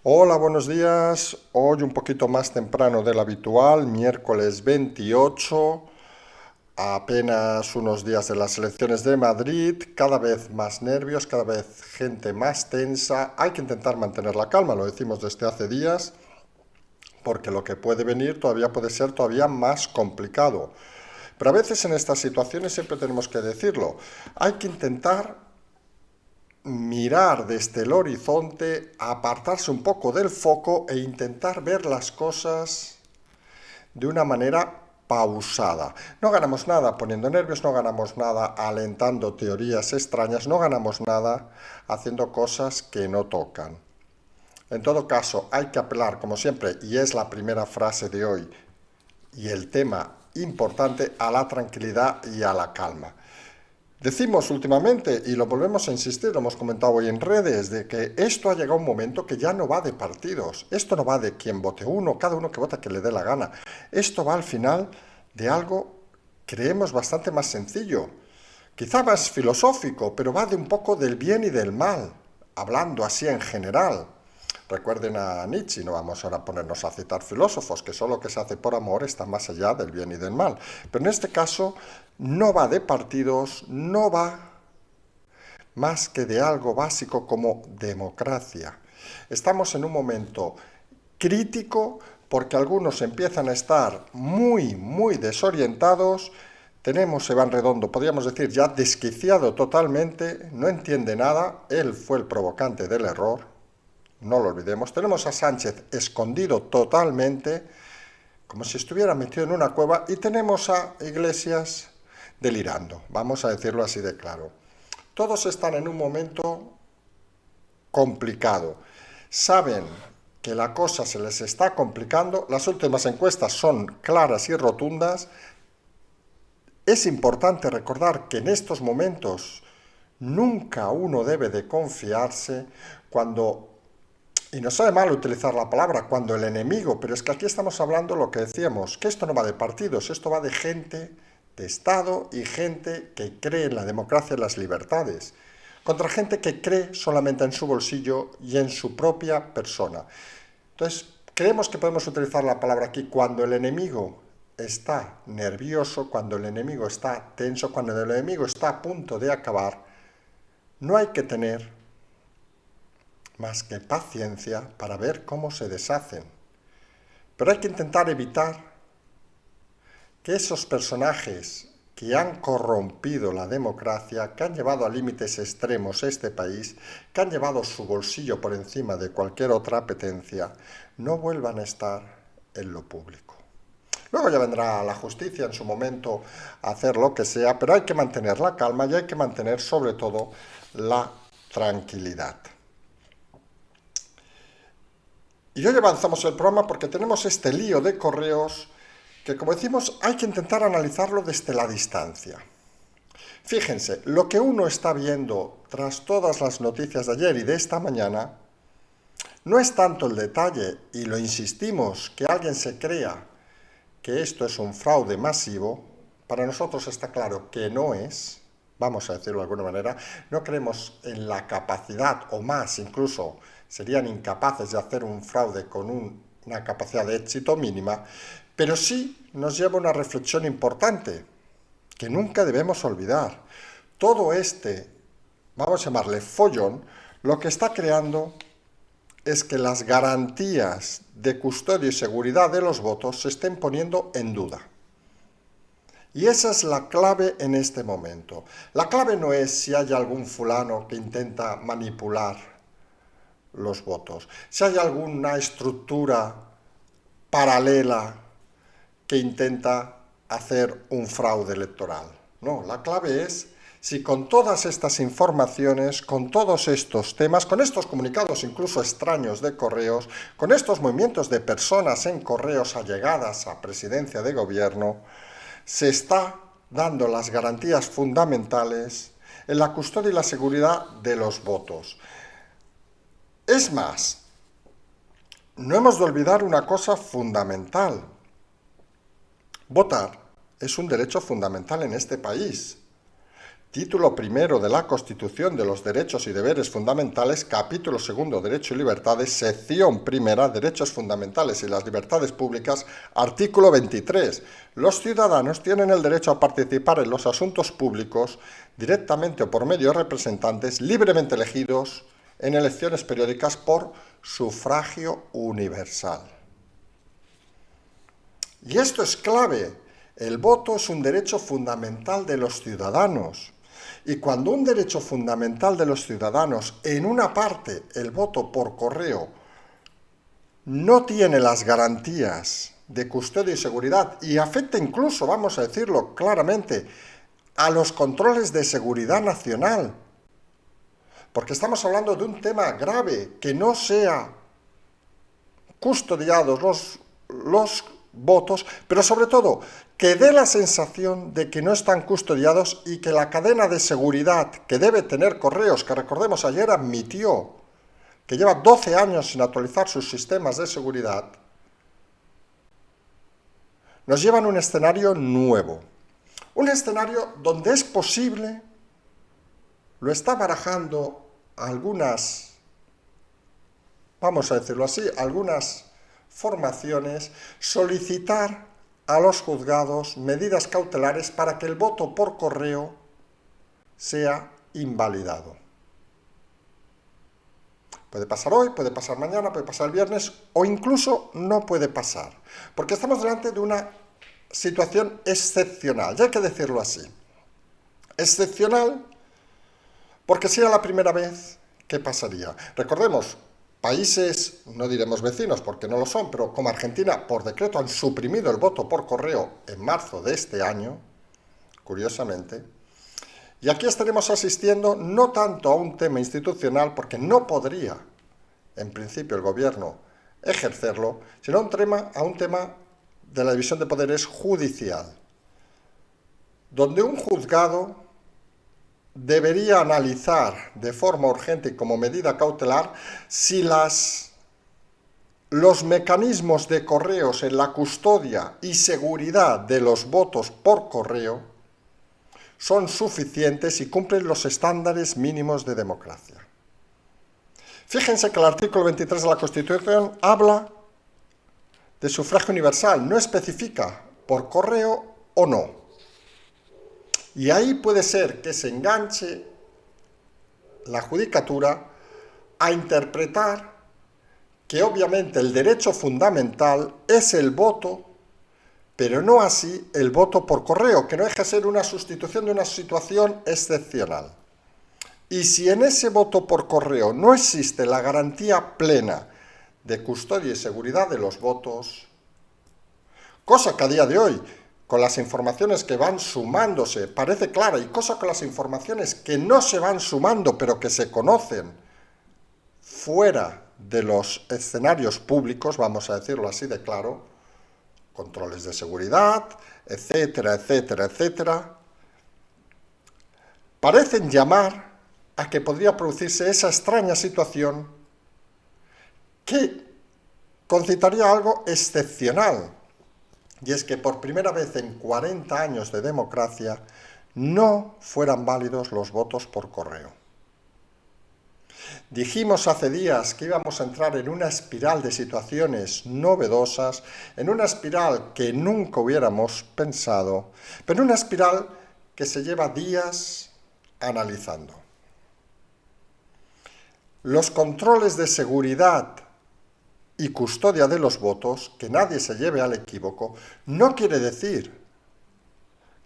Hola, buenos días. Hoy un poquito más temprano del habitual, miércoles 28, a apenas unos días de las elecciones de Madrid, cada vez más nervios, cada vez gente más tensa. Hay que intentar mantener la calma, lo decimos desde hace días, porque lo que puede venir todavía puede ser todavía más complicado. Pero a veces en estas situaciones siempre tenemos que decirlo. Hay que intentar mirar desde el horizonte, apartarse un poco del foco e intentar ver las cosas de una manera pausada. No ganamos nada poniendo nervios, no ganamos nada alentando teorías extrañas, no ganamos nada haciendo cosas que no tocan. En todo caso, hay que apelar, como siempre, y es la primera frase de hoy, y el tema importante, a la tranquilidad y a la calma. Decimos últimamente, y lo volvemos a insistir, lo hemos comentado hoy en redes, de que esto ha llegado a un momento que ya no va de partidos. Esto no va de quien vote uno, cada uno que vota que le dé la gana. Esto va al final de algo, creemos, bastante más sencillo. Quizá más filosófico, pero va de un poco del bien y del mal, hablando así en general. Recuerden a Nietzsche, no vamos ahora a ponernos a citar filósofos, que solo lo que se hace por amor está más allá del bien y del mal. Pero en este caso no va de partidos, no va más que de algo básico como democracia. Estamos en un momento crítico porque algunos empiezan a estar muy desorientados. Tenemos Iván Redondo, podríamos decir ya desquiciado totalmente, no entiende nada, él fue el provocante del error, no lo olvidemos. Tenemos a Sánchez escondido totalmente, como si estuviera metido en una cueva, y tenemos a Iglesias delirando, vamos a decirlo así de claro. Todos están en un momento complicado. Saben que la cosa se les está complicando, las últimas encuestas son claras y rotundas. Es importante recordar que en estos momentos nunca uno debe de confiarse cuando, y no sabe mal utilizar la palabra, cuando el enemigo, pero es que aquí estamos hablando lo que decíamos, que esto no va de partidos, esto va de gente, de Estado y gente que cree en la democracia y las libertades, contra gente que cree solamente en su bolsillo y en su propia persona. Entonces, creemos que podemos utilizar la palabra aquí cuando el enemigo está nervioso, cuando el enemigo está tenso, cuando el enemigo está a punto de acabar. No hay que tener más que paciencia para ver cómo se deshacen. Pero hay que intentar evitar que esos personajes que han corrompido la democracia, que han llevado a límites extremos este país, que han llevado su bolsillo por encima de cualquier otra apetencia, no vuelvan a estar en lo público. Luego ya vendrá la justicia en su momento a hacer lo que sea, pero hay que mantener la calma y hay que mantener sobre todo la tranquilidad. Y hoy avanzamos el programa porque tenemos este lío de correos que, como decimos, hay que intentar analizarlo desde la distancia. Fíjense, lo que uno está viendo tras todas las noticias de ayer y de esta mañana no es tanto el detalle, y lo insistimos, que alguien se crea que esto es un fraude masivo. Para nosotros está claro que no es, vamos a decirlo de alguna manera, no creemos en la capacidad, o más incluso, serían incapaces de hacer un fraude con una capacidad de éxito mínima, pero sí nos lleva a una reflexión importante, que nunca debemos olvidar. Todo este, vamos a llamarle follón, lo que está creando es que las garantías de custodia y seguridad de los votos se estén poniendo en duda. Y esa es la clave en este momento. La clave no es si hay algún fulano que intenta manipular los votos, si hay alguna estructura paralela que intenta hacer un fraude electoral. No, la clave es si con todas estas informaciones, con todos estos temas, con estos comunicados incluso extraños de correos, con estos movimientos de personas en correos allegadas a presidencia de gobierno, se está dando las garantías fundamentales en la custodia y la seguridad de los votos. Es más, no hemos de olvidar una cosa fundamental. Votar es un derecho fundamental en este país. Título primero de la Constitución de los Derechos y Deberes Fundamentales, capítulo segundo, Derecho y Libertades, sección primera, Derechos Fundamentales y las Libertades Públicas, artículo 23. Los ciudadanos tienen el derecho a participar en los asuntos públicos, directamente o por medio de representantes libremente elegidos en elecciones periódicas por sufragio universal. Y esto es clave. El voto es un derecho fundamental de los ciudadanos. Y cuando un derecho fundamental de los ciudadanos, en una parte, el voto por correo, no tiene las garantías de custodia y seguridad y afecta incluso, vamos a decirlo claramente, a los controles de seguridad nacional, porque estamos hablando de un tema grave, que no sea custodiados los votos, pero sobre todo que dé la sensación de que no están custodiados y que la cadena de seguridad que debe tener Correos, que recordemos ayer admitió que lleva 12 años sin actualizar sus sistemas de seguridad, nos llevan a un escenario nuevo. Un escenario donde es posible, lo está barajando algunas, vamos a decirlo así, algunas formaciones, solicitar a los juzgados medidas cautelares para que el voto por correo sea invalidado. Puede pasar hoy, puede pasar mañana, puede pasar el viernes o incluso no puede pasar, porque estamos delante de una situación excepcional, ya hay que decirlo así. Excepcional porque si era la primera vez, ¿qué pasaría? Recordemos, países, no diremos vecinos porque no lo son, pero como Argentina, por decreto han suprimido el voto por correo en marzo de este año, curiosamente, y aquí estaremos asistiendo no tanto a un tema institucional, porque no podría, en principio, el gobierno ejercerlo, sino a un tema de la división de poderes judicial, donde un juzgado debería analizar de forma urgente y como medida cautelar si los mecanismos de correos en la custodia y seguridad de los votos por correo son suficientes y cumplen los estándares mínimos de democracia. Fíjense que el artículo 23 de la Constitución habla de sufragio universal, no especifica por correo o no. Y ahí puede ser que se enganche la judicatura a interpretar que obviamente el derecho fundamental es el voto, pero no así el voto por correo, que no deja de ser una sustitución de una situación excepcional. Y si en ese voto por correo no existe la garantía plena de custodia y seguridad de los votos, cosa que a día de hoy, con las informaciones que van sumándose, parece clara, y cosa con las informaciones que no se van sumando, pero que se conocen fuera de los escenarios públicos, vamos a decirlo así de claro, controles de seguridad, etcétera, etcétera, etcétera, parecen llamar a que podría producirse esa extraña situación que concitaría algo excepcional. Y es que por primera vez en 40 años de democracia no fueran válidos los votos por correo. Dijimos hace días que íbamos a entrar en una espiral de situaciones novedosas, en una espiral que nunca hubiéramos pensado, pero una espiral que se lleva días analizando. Los controles de seguridad y custodia de los votos, que nadie se lleve al equívoco, no quiere decir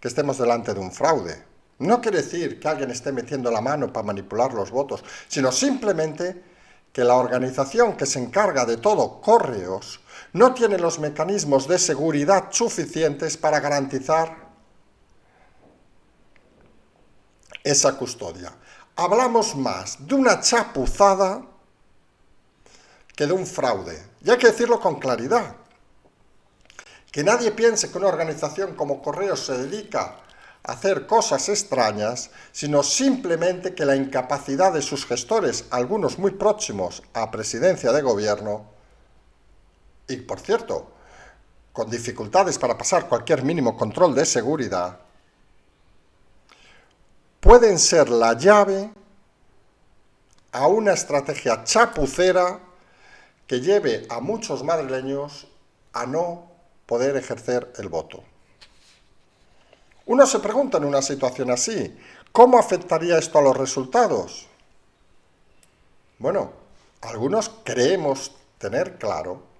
que estemos delante de un fraude, no quiere decir que alguien esté metiendo la mano para manipular los votos, sino simplemente que la organización que se encarga de todo, Correos, no tiene los mecanismos de seguridad suficientes para garantizar esa custodia. Hablamos más de una chapuzada que de un fraude. Y hay que decirlo con claridad. Que nadie piense que una organización como Correos se dedica a hacer cosas extrañas, sino simplemente que la incapacidad de sus gestores, algunos muy próximos a presidencia de gobierno, y por cierto, con dificultades para pasar cualquier mínimo control de seguridad, pueden ser la llave a una estrategia chapucera que lleve a muchos madrileños a no poder ejercer el voto. Uno se pregunta en una situación así, ¿cómo afectaría esto a los resultados? Bueno, algunos creemos tener claro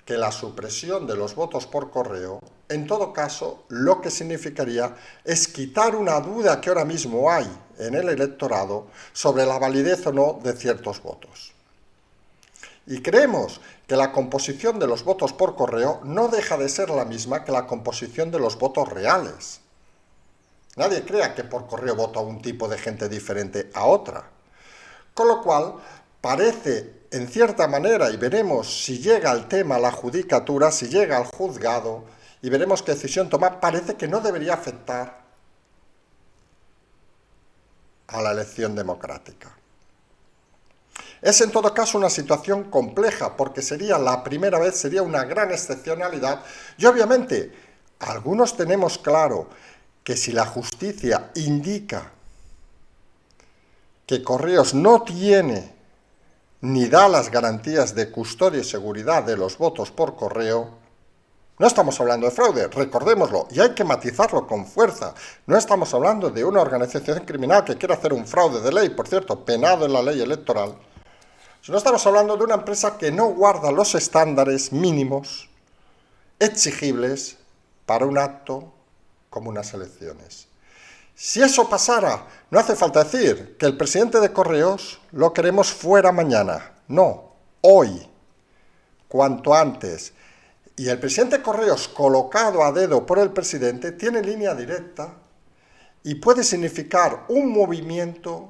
que la supresión de los votos por correo, en todo caso, lo que significaría es quitar una duda que ahora mismo hay en el electorado sobre la validez o no de ciertos votos. Y creemos que la composición de los votos por correo no deja de ser la misma que la composición de los votos reales. Nadie crea que por correo vota un tipo de gente diferente a otra. Con lo cual, parece, en cierta manera, y veremos si llega el tema a la judicatura, si llega al juzgado, y veremos qué decisión toma, parece que no debería afectar a la elección democrática. Es en todo caso una situación compleja, porque sería la primera vez, sería una gran excepcionalidad, y obviamente algunos tenemos claro que si la justicia indica que Correos no tiene ni da las garantías de custodia y seguridad de los votos por correo, no estamos hablando de fraude, recordémoslo, y hay que matizarlo con fuerza. No estamos hablando de una organización criminal que quiera hacer un fraude de ley, por cierto, penado en la ley electoral, sino estamos hablando de una empresa que no guarda los estándares mínimos exigibles para un acto como unas elecciones. Si eso pasara, no hace falta decir que el presidente de Correos lo queremos fuera mañana. No, hoy, cuanto antes. Y el presidente de Correos, colocado a dedo por el presidente, tiene línea directa y puede significar un movimiento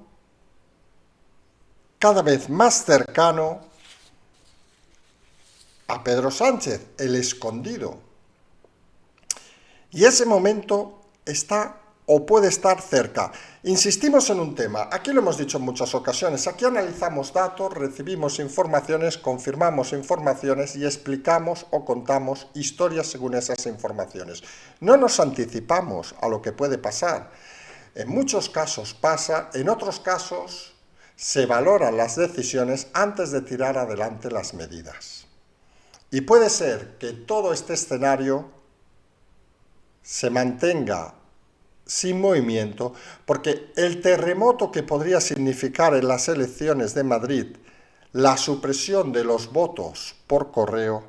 cada vez más cercano a Pedro Sánchez, el escondido. Y ese momento está o puede estar cerca. Insistimos en un tema, aquí lo hemos dicho en muchas ocasiones, aquí analizamos datos, recibimos informaciones, confirmamos informaciones y explicamos o contamos historias según esas informaciones. No nos anticipamos a lo que puede pasar. En muchos casos pasa, en otros casos se valoran las decisiones antes de tirar adelante las medidas. Y puede ser que todo este escenario se mantenga sin movimiento, porque el terremoto que podría significar en las elecciones de Madrid la supresión de los votos por correo,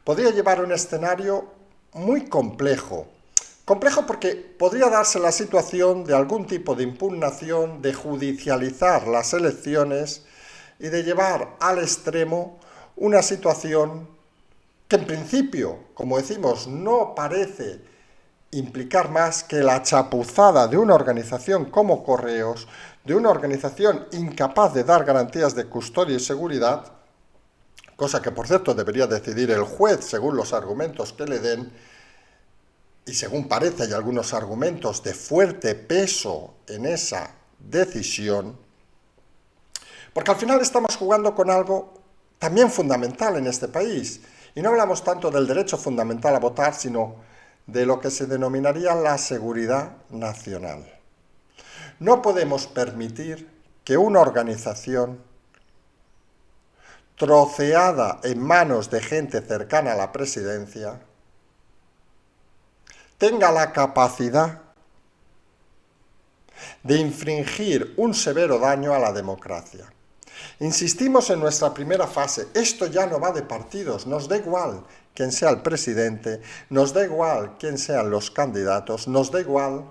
podría llevar a un escenario muy complejo. Complejo porque podría darse la situación de algún tipo de impugnación, de judicializar las elecciones y de llevar al extremo una situación que en principio, como decimos, no parece implicar más que la chapuzada de una organización como Correos, de una organización incapaz de dar garantías de custodia y seguridad, cosa que por cierto debería decidir el juez según los argumentos que le den, y según parece hay algunos argumentos de fuerte peso en esa decisión, porque al final estamos jugando con algo también fundamental en este país, y no hablamos tanto del derecho fundamental a votar, sino de lo que se denominaría la seguridad nacional. No podemos permitir que una organización troceada en manos de gente cercana a la presidencia tenga la capacidad de infringir un severo daño a la democracia. Insistimos en nuestra primera fase, esto ya no va de partidos, nos da igual quién sea el presidente, nos da igual quién sean los candidatos, nos da igual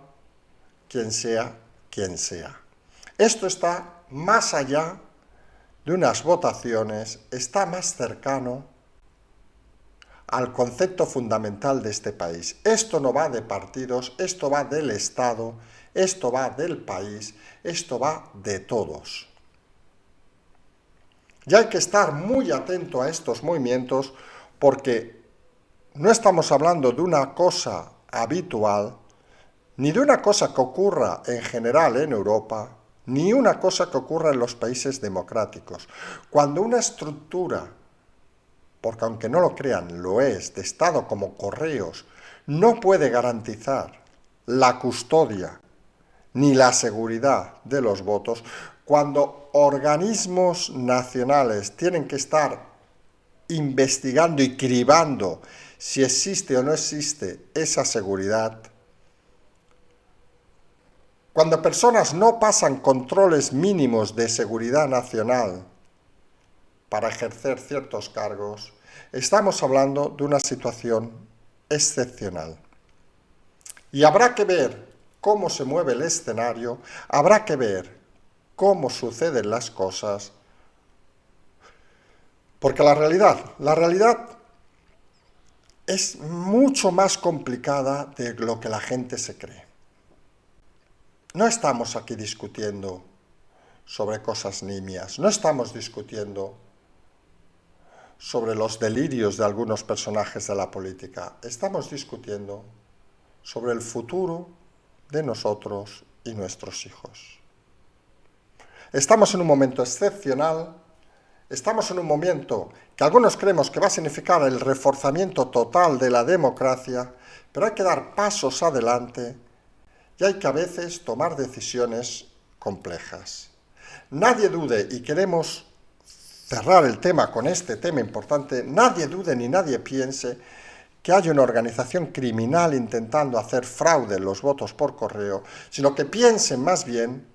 quién sea quien sea. Esto está más allá de unas votaciones, está más cercano al concepto fundamental de este país. Esto no va de partidos, esto va del Estado, esto va del país, esto va de todos. Y hay que estar muy atento a estos movimientos porque no estamos hablando de una cosa habitual, ni de una cosa que ocurra en general en Europa, ni una cosa que ocurra en los países democráticos. Cuando una estructura, porque aunque no lo crean, lo es, de Estado como Correos, no puede garantizar la custodia ni la seguridad de los votos, cuando organismos nacionales tienen que estar investigando y cribando si existe o no existe esa seguridad, cuando personas no pasan controles mínimos de seguridad nacional para ejercer ciertos cargos, estamos hablando de una situación excepcional. Y habrá que ver cómo se mueve el escenario, habrá que ver cómo suceden las cosas, porque la realidad es mucho más complicada de lo que la gente se cree. No estamos aquí discutiendo sobre cosas nimias, no estamos discutiendo sobre los delirios de algunos personajes de la política, estamos discutiendo sobre el futuro de nosotros y nuestros hijos. Estamos en un momento excepcional, estamos en un momento que algunos creemos que va a significar el reforzamiento total de la democracia, pero hay que dar pasos adelante y hay que a veces tomar decisiones complejas. Nadie dude, y queremos cerrar el tema con este tema importante, nadie dude ni nadie piense que hay una organización criminal intentando hacer fraude en los votos por correo, sino que piensen más bien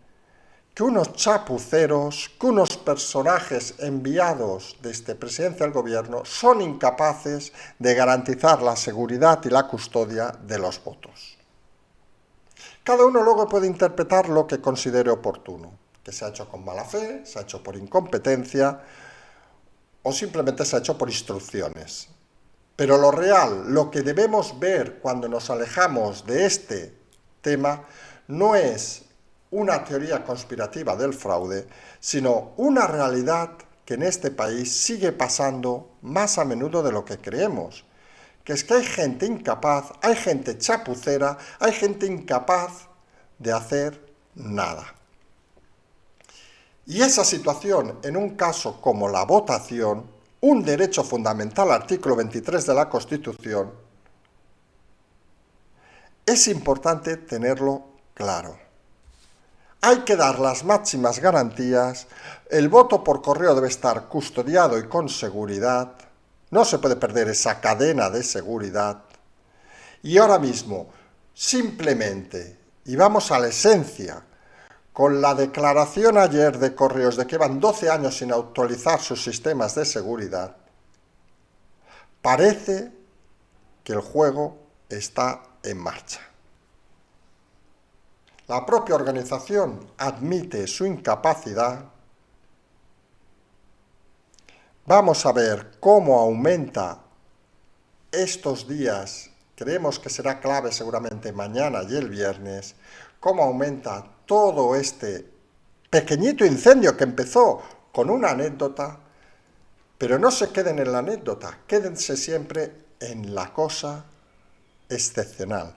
que unos chapuceros, que unos personajes enviados desde Presidencia del Gobierno son incapaces de garantizar la seguridad y la custodia de los votos. Cada uno luego puede interpretar lo que considere oportuno, que se ha hecho con mala fe, se ha hecho por incompetencia o simplemente se ha hecho por instrucciones. Pero lo real, lo que debemos ver cuando nos alejamos de este tema, no es una teoría conspirativa del fraude, sino una realidad que en este país sigue pasando más a menudo de lo que creemos, que es que hay gente incapaz, hay gente chapucera, hay gente incapaz de hacer nada. Y esa situación, en un caso como la votación, un derecho fundamental, artículo 23 de la Constitución, es importante tenerlo claro. Hay que dar las máximas garantías, el voto por correo debe estar custodiado y con seguridad, no se puede perder esa cadena de seguridad. Y ahora mismo, simplemente, y vamos a la esencia, con la declaración ayer de Correos de que van 12 años sin actualizar sus sistemas de seguridad, parece que el juego está en marcha. La propia organización admite su incapacidad. Vamos a ver cómo aumenta estos días, creemos que será clave seguramente mañana y el viernes, cómo aumenta todo este pequeñito incendio que empezó con una anécdota, pero no se queden en la anécdota, quédense siempre en la cosa excepcional.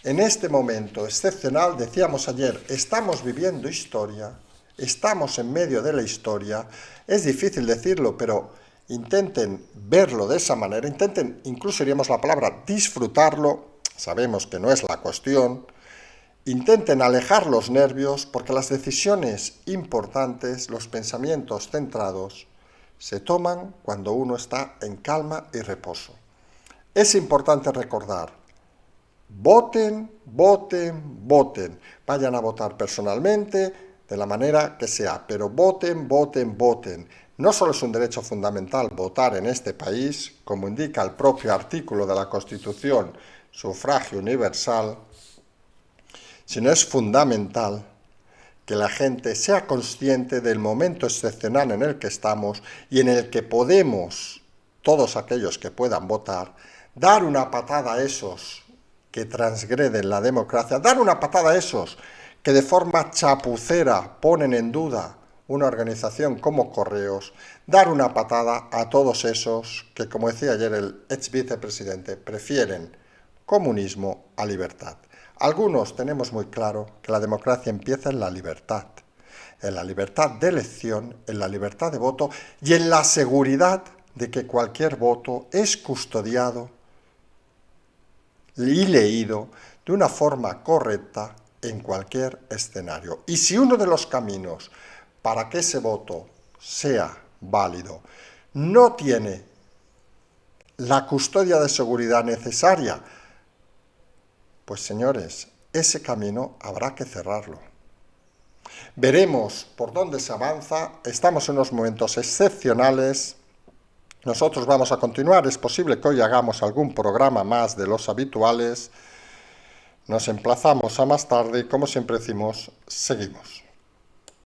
En este momento excepcional, decíamos ayer, estamos viviendo historia, estamos en medio de la historia, es difícil decirlo, pero intenten verlo de esa manera, intenten, incluso diríamos la palabra, disfrutarlo, sabemos que no es la cuestión, intenten alejar los nervios, porque las decisiones importantes, los pensamientos centrados, se toman cuando uno está en calma y reposo. Es importante recordar, voten, voten, voten. Vayan a votar personalmente, de la manera que sea, pero voten, voten, voten. No solo es un derecho fundamental votar en este país, como indica el propio artículo de la Constitución, sufragio universal, sino es fundamental que la gente sea consciente del momento excepcional en el que estamos y en el que podemos, todos aquellos que puedan votar, dar una patada a esos que transgreden la democracia, dar una patada a esos que de forma chapucera ponen en duda una organización como Correos, dar una patada a todos esos que, como decía ayer el ex vicepresidente, prefieren comunismo a libertad. Algunos tenemos muy claro que la democracia empieza en la libertad de elección, en la libertad de voto y en la seguridad de que cualquier voto es custodiado y leído de una forma correcta en cualquier escenario. Y si uno de los caminos para que ese voto sea válido no tiene la custodia de seguridad necesaria, pues señores, ese camino habrá que cerrarlo. Veremos por dónde se avanza, estamos en unos momentos excepcionales, nosotros vamos a continuar, es posible que hoy hagamos algún programa más de los habituales, nos emplazamos a más tarde y como siempre decimos, seguimos.